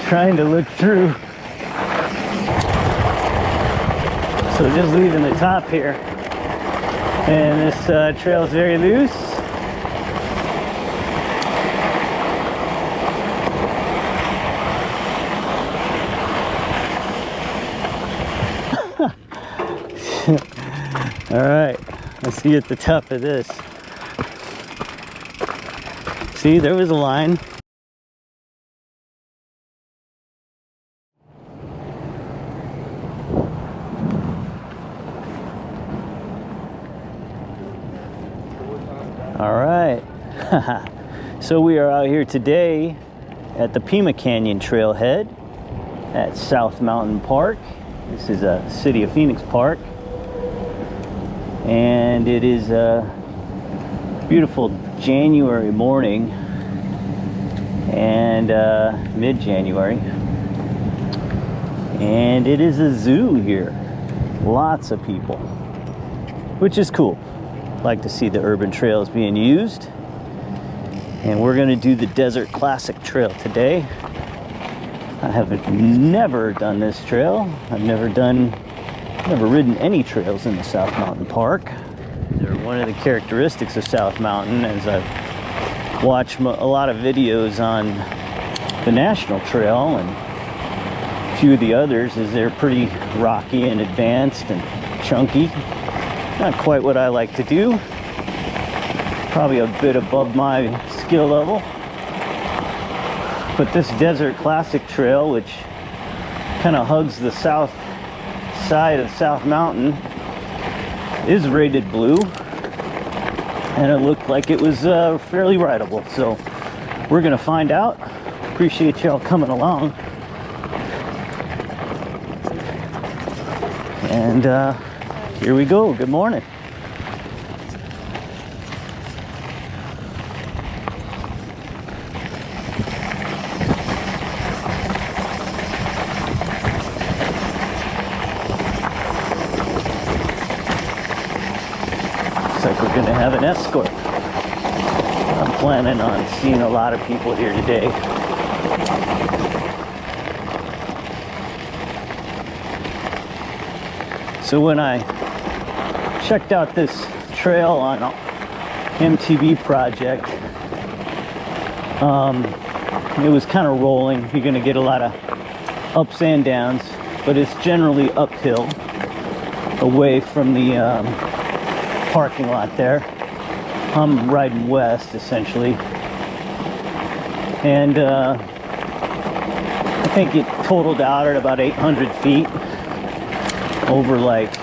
trying to look through. So just leaving the top here. And this trail is very loose. All right, let's see at the top of this. See, there was a line. All right, so we are out here today at the Pima Canyon Trailhead at South Mountain Park. This is a City of Phoenix park, and it is a beautiful January morning, and mid-January, and it is a zoo here. Lots of people, which is cool. Like to see the urban trails being used. And we're going to do the Desert Classic Trail today. I have never done this trail. I've never ridden any trails in the South Mountain Park. They're one of the characteristics of South Mountain, as I've watched a lot of videos on the National Trail and a few of the others, is they're pretty rocky and advanced and chunky. Not quite what I like to do. Probably a bit above my skill level. But this Desert Classic Trail, which kind of hugs the south side of South Mountain, is rated blue. And it looked like it was fairly rideable. So we're gonna find out. Appreciate y'all coming along. And here we go. Good morning. Looks like we're going to have an escort. I'm planning on seeing a lot of people here today. So when I checked out this trail on MTB project, it was kind of rolling. You're going to get a lot of ups and downs, but it's generally uphill away from the parking lot there. I'm riding west essentially, and I think it totaled out at about 800 feet over, like,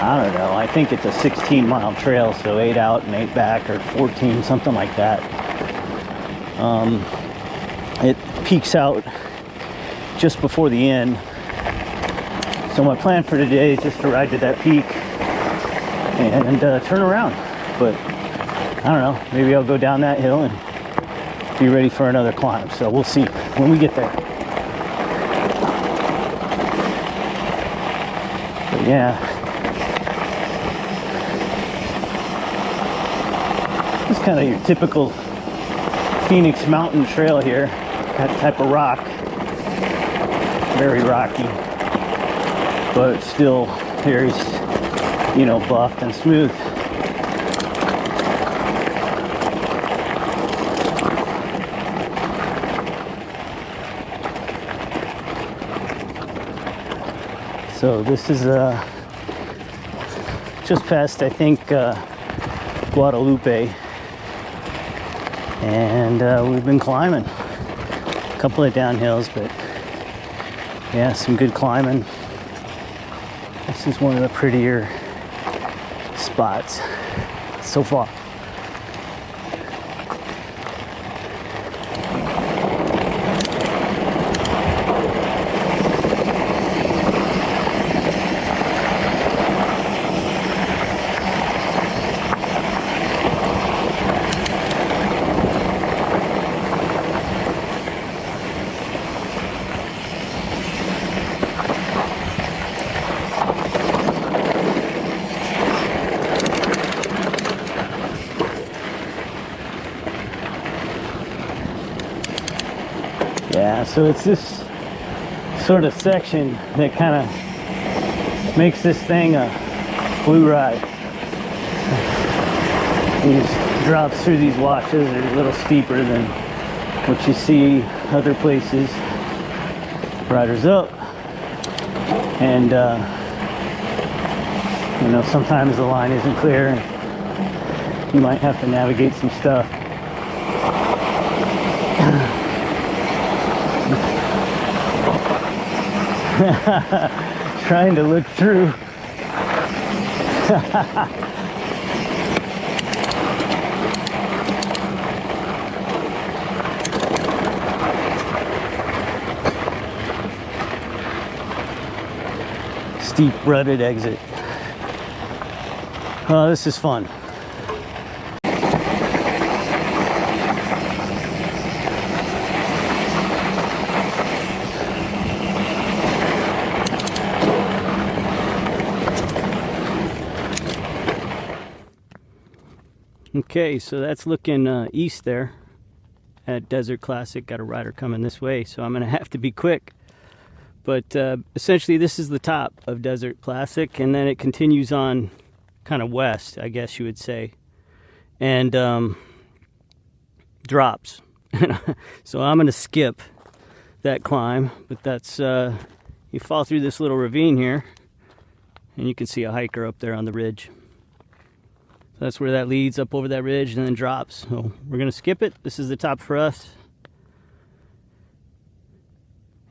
I don't know, I think it's a 16-mile trail, so 8 out and 8 back, or 14, something like that. It peaks out just before the end. So my plan for today is just to ride to that peak and turn around. But I don't know, maybe I'll go down that hill and be ready for another climb. So we'll see when we get there. But yeah. It's kind of your typical Phoenix mountain trail here. That type of rock. Very rocky. But still very, you know, buffed and smooth. So this is just past, I think, Guadalupe. And we've been climbing a couple of downhills, but yeah, some good climbing. This is one of the prettier spots so far. Yeah, so it's this sort of section that kind of makes this thing a blue ride. It just drops through these washes. They're a little steeper than what you see other places. Riders up, and you know, sometimes the line isn't clear and you might have to navigate some stuff. Trying to look through. Steep rutted exit. Oh, this is fun. Okay, so that's looking east there at Desert Classic. Got a rider coming this way, so I'm gonna have to be quick. But essentially this is the top of Desert Classic, and then it continues on kind of west, I guess you would say, and drops. So I'm gonna skip that climb, but that's you fall through this little ravine here and you can see a hiker up there on the ridge. So that's where that leads, up over that ridge, and then drops. So we're gonna skip it. This is the top for us,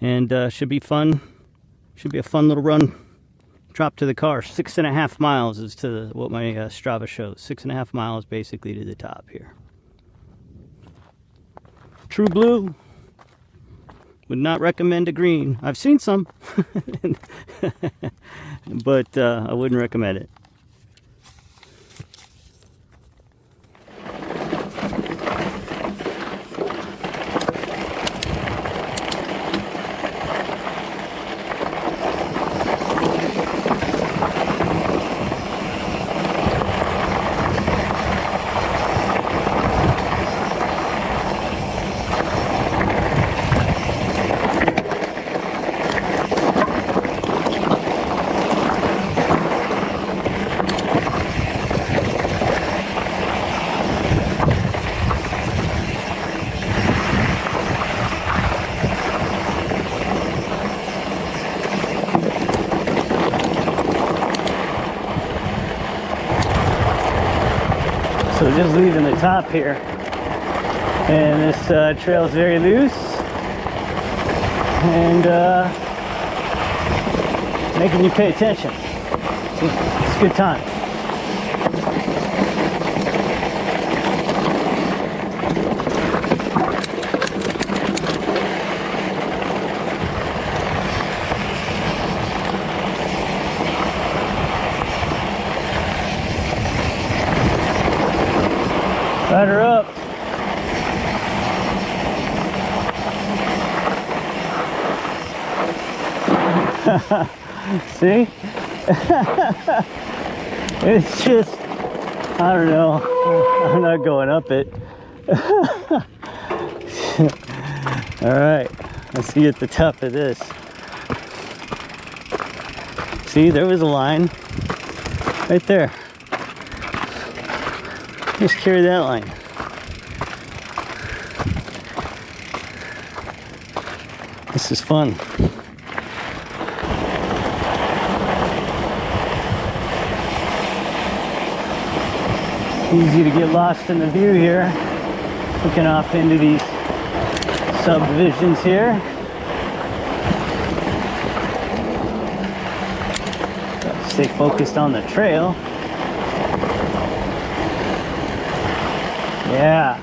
and should be fun. Should be a fun little run. Drop to the car. 6.5 miles is to what my Strava shows. 6.5 miles basically to the top here. True blue. Would not recommend a green. I've seen some, but I wouldn't recommend it. So just leaving the top here, and this trail is very loose and making you pay attention. It's a good time. Rider up. See? It's just, I don't know. I'm not going up it. All right, let's see at the top of this. See, there was a line right there. Just carry that line. This is fun. Easy to get lost in the view here. Looking off into these subdivisions here. Gotta stay focused on the trail. Yeah.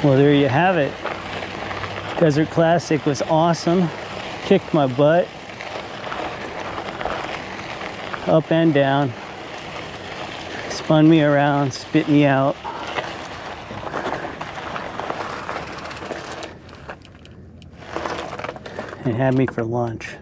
Well, there you have it. Desert Classic was awesome. Kicked my butt. Up and down. Spun me around, spit me out. And had me for lunch.